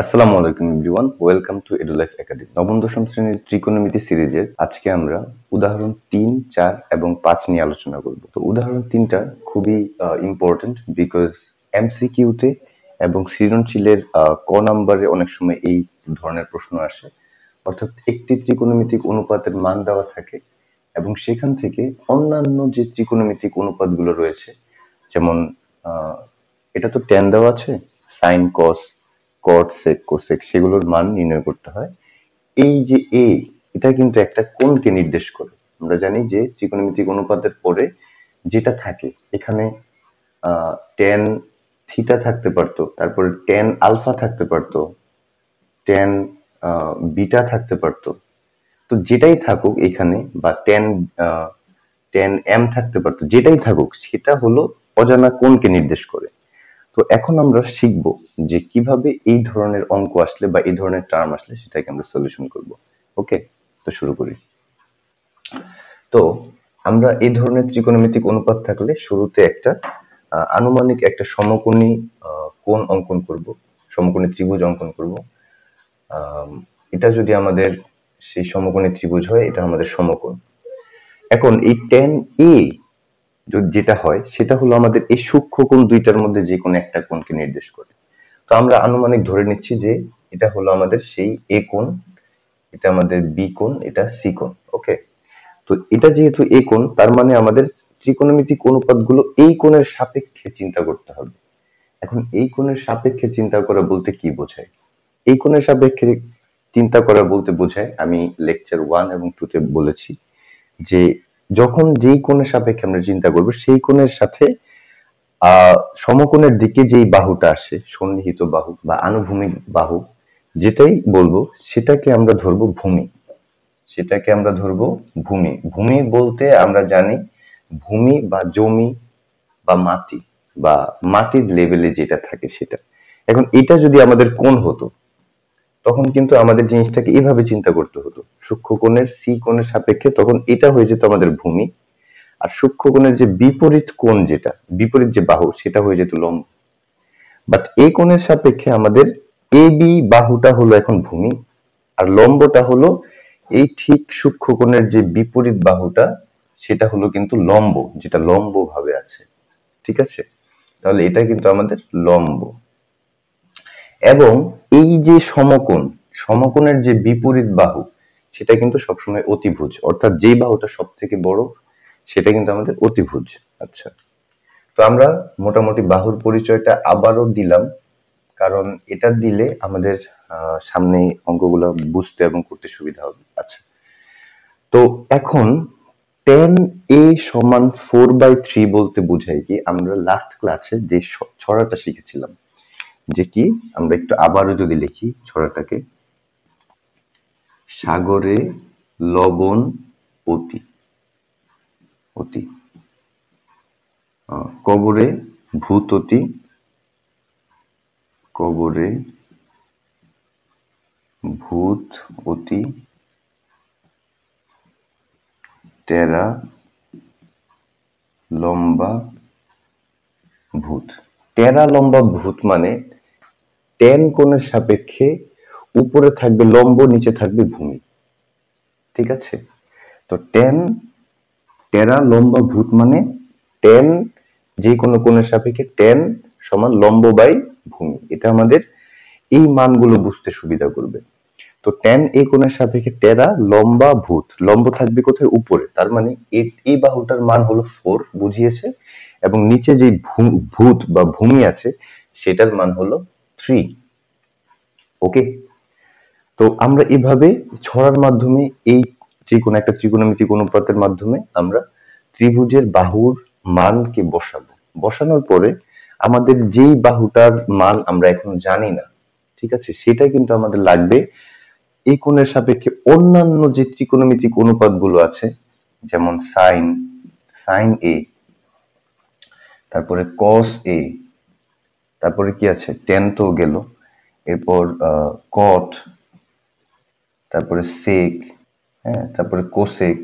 আসসালামু আলাইকুম everyone, welcome to এডুলাইফ academy. নবম দশম শ্রেণীর ত্রিকোণমিতি সিরিজের আজকে আমরা উদাহরণ 3, 4 এবং 5 নিয়ে আলোচনা করব। তো উদাহরণ 3টা খুবই ইম্পর্টেন্ট বিকজ এমসিকিউতে এবং সৃজনশীলের ক নাম্বারে অনেক সময় এই ধরনের প্রশ্ন আসে। অর্থাৎ একটি ত্রিকোণমিতিক অনুপাতের মান দেওয়া থাকে এবং সেখান থেকে অন্যান্য যে ত্রিকোণমিতিক অনুপাতগুলো রয়েছে, যেমন এটা তো tan দেওয়া আছে, সাইন কস কট সেক কোসেক, সেগুলোর মান নির্ণয় করতে হয়। এই যে এটা কিন্তু একটা কোণকে নির্দেশ করে। আমরা জানি যে ত্রিকোণমিতিক অনুপাতের পরে যেটা থাকে, এখানে tan থিটা থাকতে পারতো, তারপরে tan আলফা থাকতে পারতো, tan বিটা থাকতে পারতো। তো যেটাই থাকুক এখানে, বা tan m থাকতে পারতো, যেটাই থাকুক সেটা হলো অজানা কোণকে নির্দেশ করে। তো এখন আমরা শিখব যে কিভাবে এই ধরনের অঙ্ক আসলে বা এই ধরনের টার্ম আসলে সেটাকে আমরা সলিউশন করব। ওকে, তো শুরু করি। তো আমরা এই ধরনের ত্রিকোণমিতিক অনুপাত থাকলে শুরুতে একটা আনুমানিক একটা সমকোণী কোণ অঙ্কন করব, সমকোণী ত্রিভুজ অঙ্কন করব। এটা যদি আমাদের সেই সমকোণী ত্রিভুজ হয়, এটা আমাদের সমকোণ। এখন এই tan a যেটা হয় সেটা হলো আমাদের এই সূক্ষ্ম কোণ দুইটার মধ্যে যে কোনো একটা কোণকে নির্দেশ করে। তো আমরা আনুমানিক ধরে নিচ্ছি যে এটা হলো আমাদের সেই এ কোণ, এটা আমাদের বি কোণ, এটা সি কোণ। ওকে, তো এটা যেহেতু এ কোণ, তার মানে আমাদের ত্রিকোণমিতিক অনুপাতগুলো এই কোণের সাপেক্ষে চিন্তা করতে হবে। এখন এই কোণের সাপেক্ষে চিন্তা করা বলতে কি বোঝায়? এই কোণের সাপেক্ষে চিন্তা করা বলতে বোঝায়, আমি লেকচার 1 এবং 2 তে বলেছি যে যখন যেই কোণের সাপেক্ষে আমরা চিন্তা করব সেই কোণের সাথে সমকোণের দিকে যেই বাহুটা আসে, সন্নিহিত বাহু বা আনুভূমিক বাহু, যেটাই বলবো সেটাকে আমরা ধরবো ভূমি। সেটাকে আমরা ধরবো ভূমি। ভূমি বলতে আমরা জানি ভূমি বা জমি বা মাটি বা মাটির লেভেলে যেটা থাকে সেটা। এখন এটা যদি আমাদের কোণ হতো, তখন কিন্তু আমাদের জিনিসটাকে এভাবে চিন্তা করতে হতো, সূক্ষ্ম কোণের সি কোণের সাপেক্ষে তখন এটা হয়ে যেত আমাদের ভূমি, আর সূক্ষ্ম কোণের যে বিপরীত কোণ, যেটা বিপরীত যে বাহু, সেটা হয়ে যেত লম্ব। বাট এই কোণের সাপেক্ষে আমাদের এ বি বাহুটা হলো এখন ভূমি, আর লম্বটা হলো এই ঠিক সূক্ষ্ম কোণের যে বিপরীত বাহুটা, সেটা হলো কিন্তু লম্ব, যেটা লম্ব ভাবে আছে। ঠিক আছে, তাহলে এটা কিন্তু আমাদের লম্ব। এবং এই যে সমকোণ, সমকোণের যে বিপরীত বাহু, সেটা কিন্তু সবসময় অতিভুজ, অর্থাৎ যে বাহুটা সব থেকে বড় সেটা কিন্তু আমাদের অতিভুজ। আচ্ছা, তো আমরা মোটামুটি বাহুর পরিচয়টা আবারও দিলাম, কারণ এটা দিলে আমাদের সামনে অঙ্কগুলো বুঝতে এবং করতে সুবিধা হবে। আচ্ছা, তো এখন tan a সমান 4/3 বলতে বোঝায় কি? আমরা লাস্ট ক্লাসে যে ছড়াটা শিখেছিলাম, যে কি, আমরা একটু আবারও যদি লিখি ছড়াটাকে, সাগরে লবণ অতি, অতি কবরে ভূত অতি, কবরে ভূত অতি, টেরা লম্বা ভূত। টেরা লম্বা ভূত মানে tan কোণের সাপেক্ষে উপরে থাকবে লম্ব, নিচে থাকবে ভূমি। ঠিক আছে, তো টেরা লম্বা ভূত মানে tan যে কোনো কোণের সাপেক্ষে tan সমান লম্ব বাই ভূমি। এটা আমাদের এই মানগুলো বুঝতে সুবিধা করবে। তো tan a কোণের সাপেক্ষে টেরা লম্বা ভূত, লম্ব থাকবে কোথায়? উপরে, তার মানে এই বাহুটার মান হলো 4 বুঝিয়েছে, এবং নিচে যে ভূত বা ভূমি আছে সেটার মান হলো 3। ওকে, তো আমরা এভাবে ছড়ার মাধ্যমে এই যে কোনো একটা ত্রিকোণমিতিক অনুপাতের মাধ্যমে আমরা ত্রিভুজের বাহুর মানকে বসাবো। বসানোর পরে আমাদের যেই বাহুটার মান আমরা এখন জানি না, ঠিক আছে, সেটা কিন্তু আমাদের লাগবে এই কোণের সাপেক্ষে অন্যান্য যে ত্রিকোণমিতিক অনুপাতগুলো আছে, যেমন সাইন এ, তারপরে কস এ, তারপরে কি আছে, ট্যান তো গেল, এরপর কট, তারপরে সেক, হ্যাঁ, তারপরে কোসেক,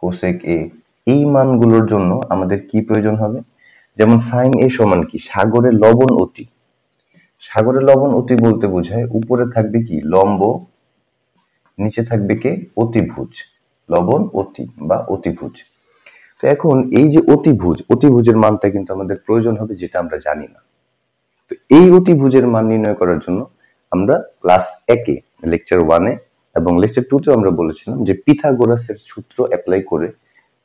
কোসেক এ। এই মানগুলোর জন্য আমাদের কি প্রয়োজন হবে? যেমন সাইন এ সমান কি? সাগরে লবণ অতি। সাগরে লবণ অতি বলতে বোঝায় উপরে থাকবে কি লম্ব, নিচে থাকবে কে অতিভুজ, লবণ অতি বা অতিভুজ। তো এখন এই যে অতিভুজের মানটা কিন্তু আমাদের প্রয়োজন হবে, যেটা আমরা জানি না। তো এই অতিভুজের মান নির্ণয় করার জন্য আমরা ক্লাস 1-এ লেকচার 1-এ এবং লেকচার 2-তে আমরা বলেছিলাম যে পিথাগোরাসের সূত্র অ্যাপ্লাই করে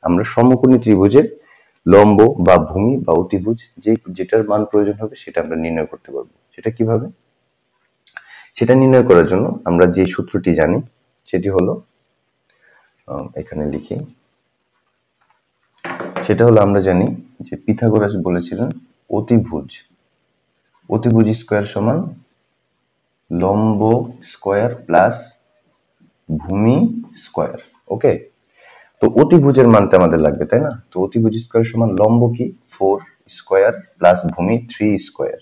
আমরা সমকোণী ত্রিভুজের লম্ব বা ভূমি বা অতিভুজ যেটার মান প্রয়োজন হবে সেটা আমরা নির্ণয় করতে পারবো। সেটা কিভাবে? সেটা নির্ণয় করার জন্য আমরা যে সূত্রটি জানি সেটি হলো, এখানে লিখি, সেটা হলো আমরা জানি যে পিথাগোরাস বলেছিলেন অতিভুজ স্কয়ার সমান লম্ব স্কয়ার প্লাস ভূমি স্কয়ার। ওকে, তো অতিভুজের মানটা আমাদের লাগবে, তাই না? তো অতিভুজ স্কয়ার সমান লম্ব কি 4 স্কয়ার প্লাস ভূমি 3 স্কয়ার।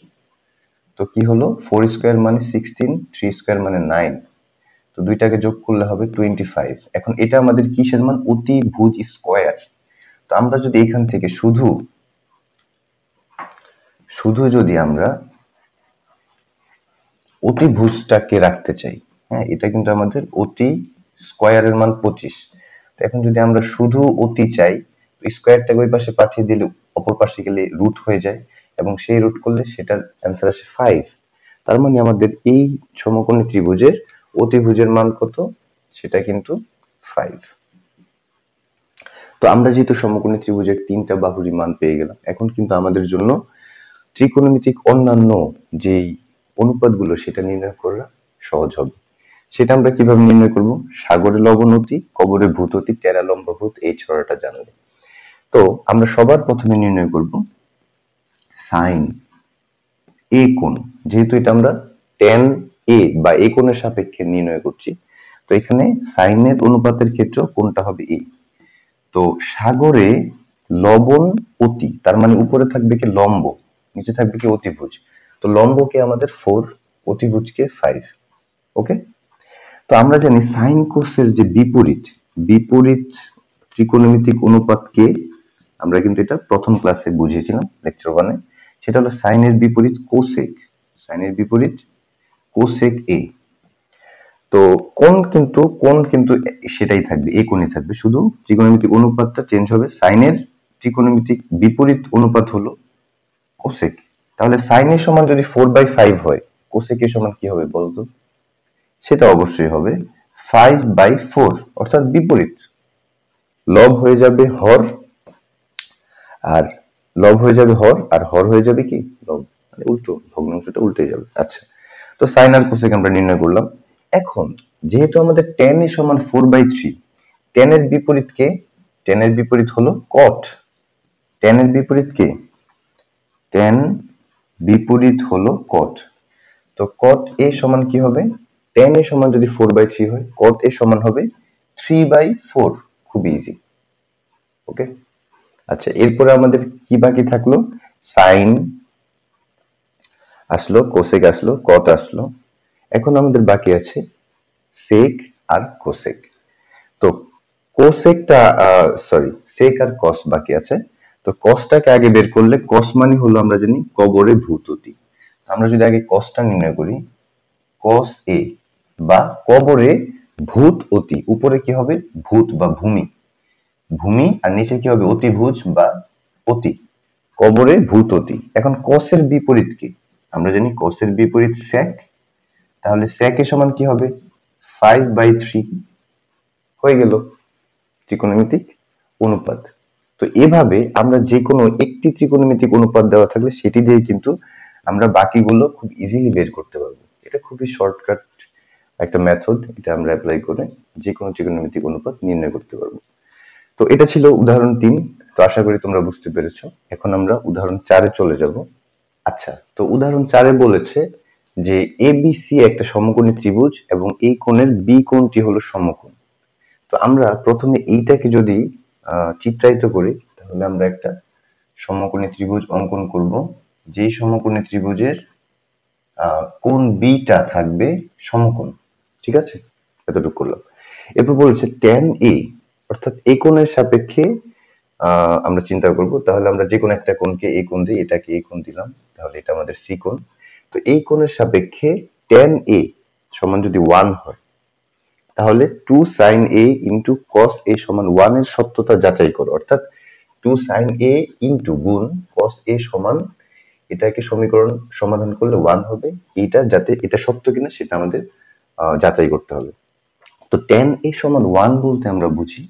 তো কি হলো 4 স্কয়ার মানে 16, 3 স্কয়ার মানে 9। তো দুইটাকে যোগ করলে হবে 25। এখন এটা আমাদের কিসের মান? অতিভুজ স্কয়ার। তো আমরা যদি এখান থেকে শুধু যদি আমরা অতিভুজটাকে রাখতে চাই, হ্যাঁ, এটা কিন্তু আমাদের অতি স্কয়ারের মান 25। তো এখন যদি আমরা শুধু অতি চাই, স্কয়ারটাকে ওই পাশে পাঠিয়ে দিলে অপর পাশে গেলে রুট হয়ে যায় এবং সেই রুট করলে সেটার অ্যান্সার আসে 5। তার মানে আমাদের এই সমকোণী ত্রিভুজের অতিভুজের মান কত? সেটা কিন্তু 5। তো আমরা যেহেতু সমকোণী ত্রিভুজের 3টা বাহুরই মান পেয়ে গেলাম, এখন কিন্তু আমাদের জন্য ত্রিকোণমিতিক অন্যান্য যেই অনুপাতগুলো সেটা নির্ণয় করা সহজ হবে। সেটা আমরা কিভাবে নির্ণয় করব? সাগরে লবণ অতি, কবরে ভূত অতি, টেরা লম্বা ভূত, এই ছড়াটা জানলে। তো আমরা সবার প্রথমে নির্ণয় করব সাইন এ কোণ, যেহেতু এটা আমরা tan এ বা এ কোণের সাপেক্ষে নির্ণয় করছি, তো এখানে সাইনের অনুপাতের ক্ষেত্রে কোণটা হবে এ। তো সাগরে লবণ অতি, তার মানে উপরে থাকবে কি লম্ব, নিচে থাকবে কি অতিভুজ। তো লম্বকে আমাদের 4, অতিভুজকে 5। ওকে, তো আমরা জানি সাইন কোসের যে বিপরীত ত্রিকোণমিতিক অনুপাতকে আমরা কিন্তু এটা প্রথম ক্লাসে বুঝিয়েছিলাম লেকচার 1-এ। সেটা হলো সাইনের বিপরীত কোসেক এ। তো কোণ কিন্তু সেটাই থাকবে, এ কোণই থাকবে, শুধু ত্রিকোণমিতিক অনুপাতটা চেঞ্জ হবে। সাইনের ত্রিকোণমিতিক বিপরীত অনুপাত হলো কোসেক। তাহলে সাইনের সমান যদি 4/5 হয়, কোসেকের সমান কি হবে বলতো? সেটা অবশ্যই হবে 5/4, অর্থাৎ বিপরীত। লব হয়ে যাবে হর, আর হর হয়ে যাবে কি লব, মানে উল্টো, ভগ্নাংশটা উল্টে যাবে। আচ্ছা, তো সাইন আর কোসেক আমরা নির্ণয় করলাম। এখন যেহেতু আমাদের tan এ সমান 4/3, tan এর বিপরীত কে? tan এর বিপরীত হলো cot। tan এর বিপরীত কে? tan বিপরীত হলো cot। তো cot a সমান কি হবে? tan a সমান যদি 4/3 হয়, cot a সমান হবে 3/4। খুব ইজি। ওকে, আচ্ছা, এরপরে আমাদের কি বাকি থাকলো? সাইন আসলো, কোসেক আসলো, কট আসলো। এখন আমাদের বাকি আছে সেক আর কোসেক। তো সেক আর কস বাকি আছে। তো কসটাকে আগে বের করলে, কস মানে হলো আমরা জানি কবরে ভূত অতি। আমরা যদি আগে কসটা নির্ণয় করি, কস এ বা কবরে ভূত অতি, উপরে কি হবে ভূত বা ভূমি আর নিচে কি হবে অতিভুজ বা অতি, কবরে ভূত অতি। এখন কসের বিপরীত কি? আমরা জানি কসের বিপরীত sec। তাহলে sec এর সমান কি হবে 5/3। হয়ে গেল ত্রিকোণমিতিক অনুপাত। তো এভাবে আমরা যে কোনো একটি ত্রিকোণমিতিক অনুপাত দেওয়া থাকলে সেটি দিয়ে কিন্তু আমরা বাকিগুলো খুব ইজিলি বের করতে পারবো। এটা খুবই শর্টকাট একটা মেথড, এটা আমরা অ্যাপ্লাই করে যে কোনো ত্রিকোণমিতিক অনুপাত নির্ণয় করতে পারবো। তো এটা ছিল উদাহরণ 3। তো আশা করি তোমরা বুঝতে পেরেছো। এখন আমরা উদাহরণ 4-এ চলে যাব। আচ্ছা, তো উদাহরণ 4-এ বলেছে যে এবিসি একটা সমকোণী ত্রিভুজ এবং এই কোণের বি কোণটি হলো সমকোণ। তো আমরা প্রথমে এইটাকে যদি চিত্রায়িত করি, তাহলে আমরা একটা সমকোণী ত্রিভুজ অঙ্কন করব, যেই সমকোণী ত্রিভুজের কোণ বিটা থাকবে সমকোণ। ঠিক আছে, এতটুকু করলাম। এরপর বলেছে tan a, অর্থাৎ এই কোণের সাপেক্ষে আমরা চিন্তা করব। তাহলে আমরা যে কোনো একটা কোণকে এই কোণ দিই, এটাকে এই কোণ দিলাম, তাহলে এটা আমাদের সি কোণ। তো তো এই কোণের সাপেক্ষে tan a সমান যদি 1 হয় তাহলে 2 sin a into cos a সমান 1 এর সত্যতা যাচাই করো, অর্থাৎ 2 sin a ইন্টু গুণ cos a সমান, এটাকে সমীকরণ সমাধান করলে 1 হবে, এইটা যাতে এটা সত্য কিনা সেটা আমাদের যাচাই করতে হবে। তো tan a সমান 1 বলতে আমরা বুঝি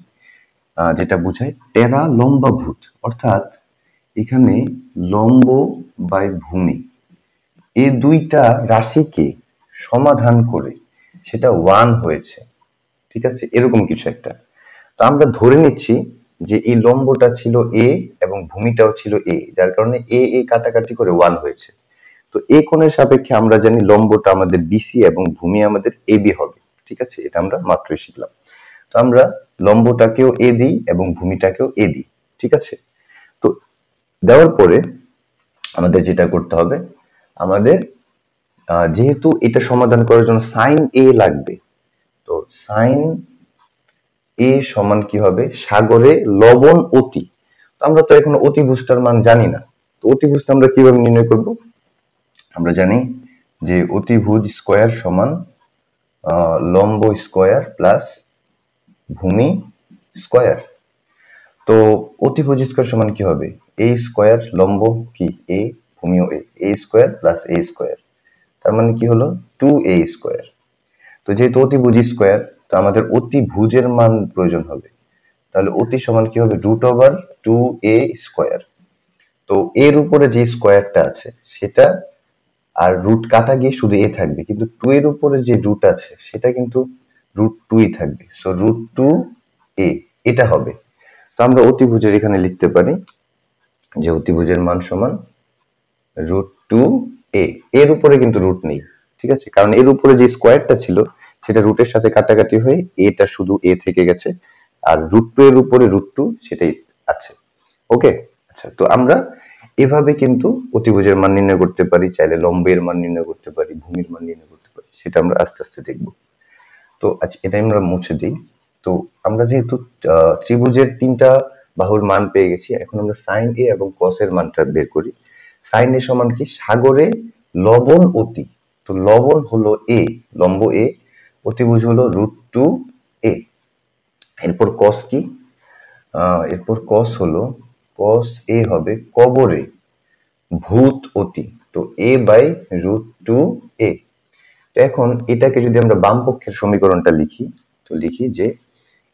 যেটা বোঝায় টেরা লম্বাভূত, অর্থাৎ এখানে লম্ব বাই ভূমি এই দুইটা রাশিকে সমাধান করে সেটা 1 হয়েছে, ঠিক আছে, এরকম কিছু একটা। তো আমরা ধরে নিচ্ছি যে এই লম্বটা ছিল a এবং ভূমিটাও ছিল a, যার কারণে a a কাটাকাটি করে 1 হয়েছে। তো এই কোণের সাপেক্ষে আমরা জানি লম্বটা আমাদের BC এবং ভূমি আমাদের AB হবে, ঠিক আছে, এটা আমরা মাত্রই শিখলাম। তো আমরা লম্বটাকেও a দিই এবং ভূমিটাকেও a দিই, ঠিক আছে। তো দেওয়ার পরে আমাদের যেটা করতে হবে, আমাদের যেহেতু এটা সমাধান করার জন্য sin a লাগবে, তো sin a সমান কি হবে, সাগরে লবণ অতি। তো আমরা তো এখন অতিভুজটার মান জানি না, তো অতিভুজটা আমরা কিভাবে নির্ণয় করব? আমরা জানি যে অতিভুজ স্কয়ার সমান লম্ব স্কয়ার প্লাস ভূমি স্কয়ার। তো অতিভুজ স্কয়ার সমান কি হবে, a স্কয়ার, লম্ব কি a, ভূমিও a square plus a square, তার মানে কি হলো 2a স্কয়ার। তো যেহেতু অতিভুজ স্কয়ার, তো আমাদের অতিভুজের মান প্রয়োজন হবে, তাহলে অতি সমান কি হবে, √2a স্কয়ার। তো এর উপরে যে স্কয়ারটা আছে সেটা, আর রুট কাটা গিয়ে শুধু a থাকবে, কিন্তু 2 এর উপরে যে রুট আছে সেটা কিন্তু √2ই থাকবে, সো √2a এটা হবে। তো আমরা অতিভুজের এখানে লিখতে পারি যে অতিভুজের মান সমান √2a, এর উপরে কিন্তু রুট নেই, ঠিক আছে, কারণ এর উপরে যে স্কয়ারটা ছিল সেটা রুটের সাথে কাটাকাটি হয়ে এটা শুধু a থেকে গেছে, আর √2 এর উপরে √2 সেটাই আছে। ওকে, আচ্ছা, তো আমরা এভাবে কিন্তু অতিভুজের মান নির্ণয় করতে পারি, চাইলে লম্বের মান নির্ণয় করতে পারি, ভূমির মান নির্ণয় করতে পারি, সেটা আমরা আস্তে আস্তে দেখব। তো আচ্ছা, এটা আমরা মুছে দিই। তো আমরা যেহেতু ত্রিভুজের তিনটা বাহুর মান পেয়ে গেছি, এখন আমরা sin a এবং cos এর মানটা বের করি। sin a সমান কি, সাগরে লবণ অতি। তো লবণ হলো a, লম্ব a, অতিভুজ হলো √2a। এরপর cos কি, এরপর cos হলো, cos a হবে কবরে ভূত অতি, তো a বাই √2a। এখন এটাকে যদি আমরা বাম পক্ষের সমীকরণটা লিখি, তো লিখি যে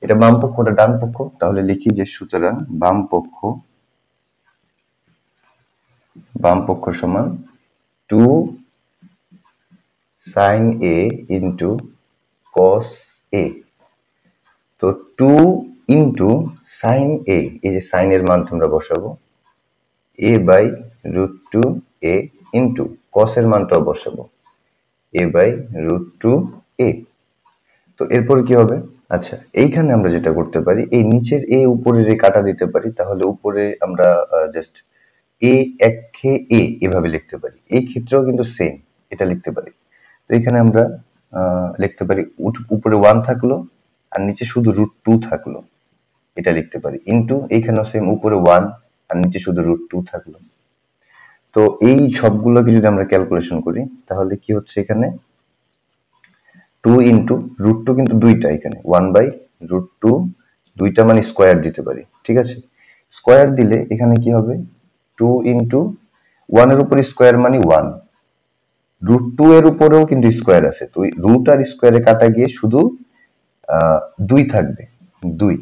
এটা বাম পক্ষটা ডান পক্ষ, তাহলে লিখি যে সুতরাং বাম পক্ষ সমান 2 sin a into cos a। তো 2 ইন্টু sin a, এই যে sin এর মান তোমরা বসাবো, a by √2a into cos এর মানটাও বসাবো, a বাই √2a। তো এরপর কি হবে, আচ্ছা এইখানে আমরা যেটা করতে পারি, এই নিচের a উপরের a কাটা দিতে পারি, তাহলে উপরে আমরা জাস্ট a একে a এভাবে লিখতে পারি। এই ক্ষেত্রেও কিন্তু সেম এটা লিখতে পারি। তো এখানে আমরা লিখতে পারি উপরে 1 থাকলো আর নিচে শুধু √2 থাকলো, এটা লিখতে পারি, ইন্টু এইখানেও সেম উপরে 1 আর নিচে শুধু √2 থাকলো। তো এই সবগুলোকে যদি আমরা ক্যালকুলেশন করি তাহলে কি হচ্ছে, এখানে 2 ইন্টু √2 কিন্তু দুইটা, এখানে 1 বাই √2, দুইটা মানে স্কয়ার দিতে পারি, ঠিক আছে। স্কয়ার দিলে এখানে কি হবে, 2 ইন্টু 1 এর উপর স্কয়ার মানে 1, √2 এর উপরেও কিন্তু স্কয়ার আছে, তো রুট আর স্কয়ারে কাটা গিয়ে শুধু 2 থাকবে, 2।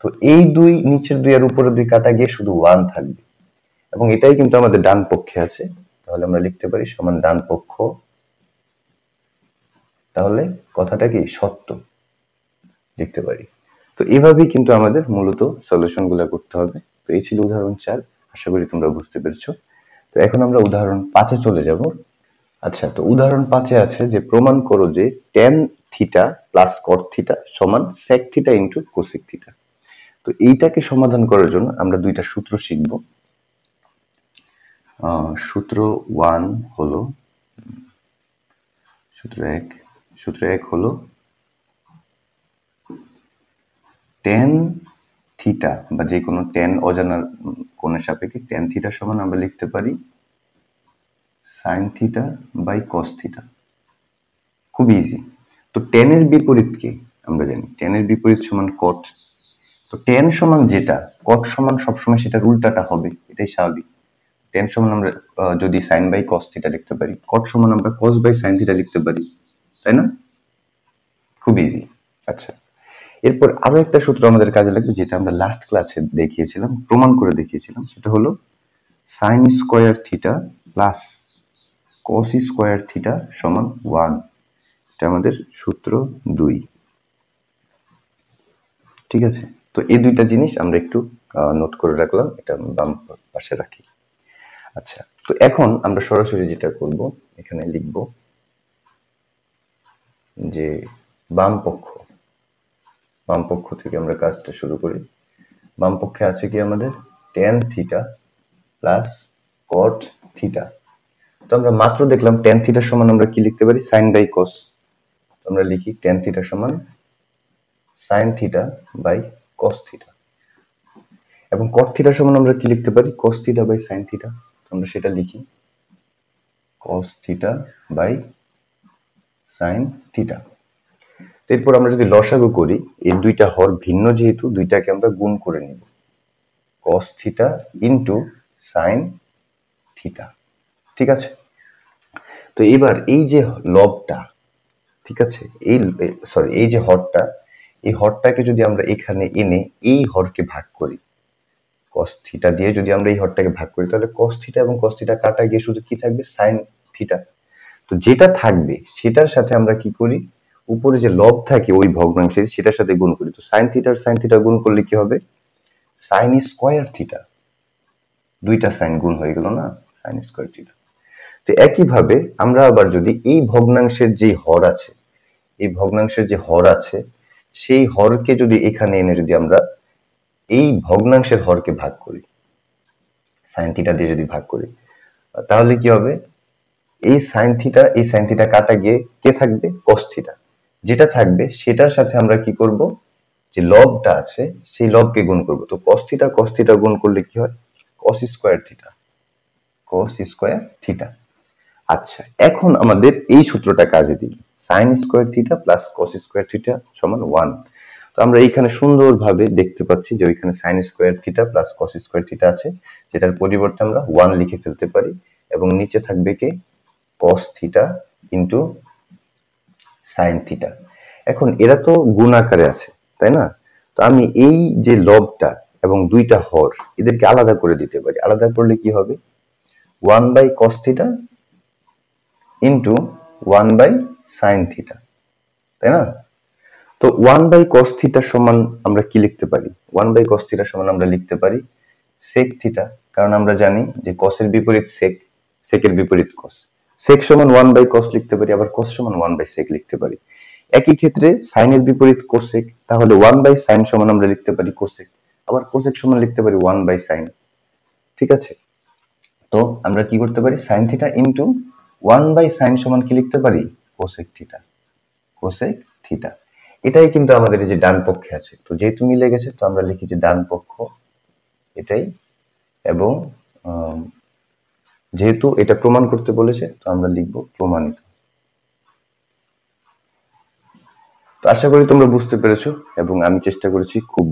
তো এই 2 নিচের 2 এর উপরে 2 কাটা গিয়ে শুধু 1 থাকবে, এবং এটাই কিন্তু আমাদের ডান পক্ষে আছে, তাহলে আমরা লিখতে পারি সমান ডান পক্ষ, তাহলে কথাটা কি সত্য লিখতে পারি। তো এভাবেই কিন্তু আমাদের মূলত সলিউশন গুলো করতে হবে। তো এই ছিল উদাহরণ 4, আশা করি তোমরা বুঝতে পেরেছো। তো এখন আমরা উদাহরণ 5 এ চলে যাব। আচ্ছা, তো উদাহরণ 5 এ আছে যে প্রমাণ করো যে tan theta plus cot theta সমান sec theta into cosec theta. তো এইটাকে সমাধান করার জন্য আমরা দুইটা সূত্র শিখব। সূত্র 1 হলো, সূত্র 1 হলো tan থিটা বা যে কোনো tan অজানা কোণের সাপেক্ষে tan থিটা সমান আমরা লিখতে পারি sine theta by cos theta. খুব ইজি। তো tan এর বিপরীত কি আমরা জানি, tan এর বিপরীত সমান cot। তো tan সমান যেটা, cot সমান সবসময় সেটার উল্টাটা হবে, এটাই স্বাভাবিক। tan সমান আমরা যদি sin বাই cos থিটা লিখতে পারি, cot সমান আমরা cos বাই sin থিটা লিখতে পারি, তাই না? খুব ইজি। আচ্ছা, এরপর আরো একটা সূত্র আমাদের কাজে লাগবে, যেটা আমরা লাস্ট ক্লাসে দেখিয়েছিলাম, প্রমাণ করে দেখিয়েছিলাম। সেটা হলো sin square theta plus cos square theta সমান 1। এটা আমাদের সূত্র 2। ঠিক আছে, তো এই দুইটা জিনিস আমরা একটু নোট করে রাখলাম, এটা বাম পাশে রাখি। আচ্ছা, তো এখন আমরা সরাসরি যেটা করব, এখানে লিখব যে বাম পক্ষ থেকে আমরা কাজটা শুরু করি। বাম পক্ষে আছে কি আমাদের tan theta plus cot theta. তো আমরা মাত্র দেখলাম tan থিটা সমান আমরা কি লিখতে পারি, sin বাই cos। তো আমরা লিখি tan থিটা সমান sin theta by cos theta, এবং cot থিটা সমান আমরা কি লিখতে পারি, cos theta by sin theta. তো আমরা সেটা লিখি cos theta by sin theta. এরপর আমরা যদি লসাগু করি, এই দুইটা হর ভিন্ন যেহেতু, দুইটাকে আমরা গুণ করে নিব, cos theta into sin theta. ঠিক আছে, তো এবার এই যে লবটা, ঠিক আছে, এই যে হরটা, এই হরটাকে যদি আমরা এখানে এনে এই হরকে ভাগ করি, cos থিটা দিয়ে যদি আমরা এই হরটাকে ভাগ করি, তাহলে cos থিটা এবং cos থিটা কাটা গিয়ে শুধু কি থাকবে, sin থিটা। তো যেটা থাকবে সেটার সাথে আমরা কি করি, উপরে যে লব থাকে ওই ভগ্নাংশের, সেটার সাথে গুণ করি। তো sin থিটা আর sin থিটা গুণ করলে কি হবে, sin স্কয়ার থিটা। দুইটা sin গুণ হয়ে গেল না, sin স্কয়ার থিটা। তো একইভাবে আমরা আবার যদি এই ভগ্নাংশের যে হর আছে, এই ভগ্নাংশের যে হর আছে, সেই হরকে যদি এখানে এনে যদি আমরা এই ভগ্নাংশের হরকে ভাগ করি, sin থিটা দিয়ে যদি ভাগ করি, তাহলে কি হবে, এই sin থিটা কাটা গিয়ে কে থাকবে, cos থিটা। যেটা থাকবে সেটার সাথে আমরা কি করব, যে লবটা আছে সেই লবকে গুণ করব। তো cos থিটা গুণ করলে কি হয়, cos square theta, cos square theta. আচ্ছা, এখন আমাদের এই সূত্রটা কাজে দিই, sin square theta plus cos square theta সমান 1। তো আমরা এইখানে সুন্দরভাবে দেখতে পাচ্ছি যে ওইখানে sin square theta plus cos square theta আছে, যেটার পরিবর্তে আমরা 1 লিখে ফেলতে পারি, এবং নিচে থাকবে কি cos theta into sin theta. এখন এরা তো গুণ আকারে আছে, তাই না? তো আমি এই যে লবটা এবং দুইটা হর, এদেরকে আলাদা করে দিতে পারি। আলাদা করলে কি হবে, 1 by cos theta into 1 by sin theta, তাই না? তো 1 বাই cos থিটা সমান আমরা কি লিখতে পারি, 1 বাই cos থিটা সমান আমরা লিখতে পারি sec থিটা। কারণ আমরা জানি যে cos এর বিপরীত sec, sec এর বিপরীত cos। sec সমান 1 বাই cos লিখতে পারি, আবার cos সমান 1 বাই sec লিখতে পারি। একই ক্ষেত্রে sin এর বিপরীত cosec, তাহলে 1 বাই sin সমান আমরা লিখতে পারি cosec, আবার cosec সমান লিখতে পারি 1 বাই sin। ঠিক আছে, তো আমরা কি করতে পারি, sin theta into 1 by sin সমান কি লিখতে পারি, cosec থিটা, cosec থিটা। এটাই কিন্তু আমাদের এই যে ডান পক্ষে আছে। তো যেহেতু মিলে গেছে, তো আমরা লিখি যে ডান পক্ষ এটাই, এবং যেহেতু এটা প্রমাণ করতে বলেছে, তো আমরা লিখব প্রমাণিত। তো আশা করি তোমরা বুঝতে পেরেছো, এবং আমি চেষ্টা করেছি খুব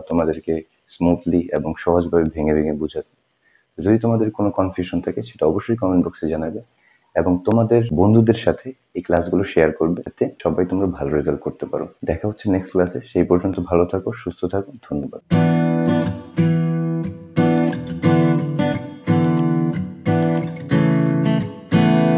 তোমাদেরকে স্মুথলি এবং সহজভাবে ভেঙে ভেঙে বোঝাতে। যদি তোমাদের কোনো কনফিউশন থাকে সেটা অবশ্যই কমেন্ট বক্সে জানাবে, এবং তোমাদের বন্ধুদের সাথে এই ক্লাসগুলো শেয়ার করবে, যাতে সবাই তোমরা ভালো রেজাল্ট করতে পারো। দেখা হচ্ছে নেক্সট ক্লাসে, সেই পর্যন্ত ভালো থাকো, সুস্থ থাকো, ধন্যবাদ।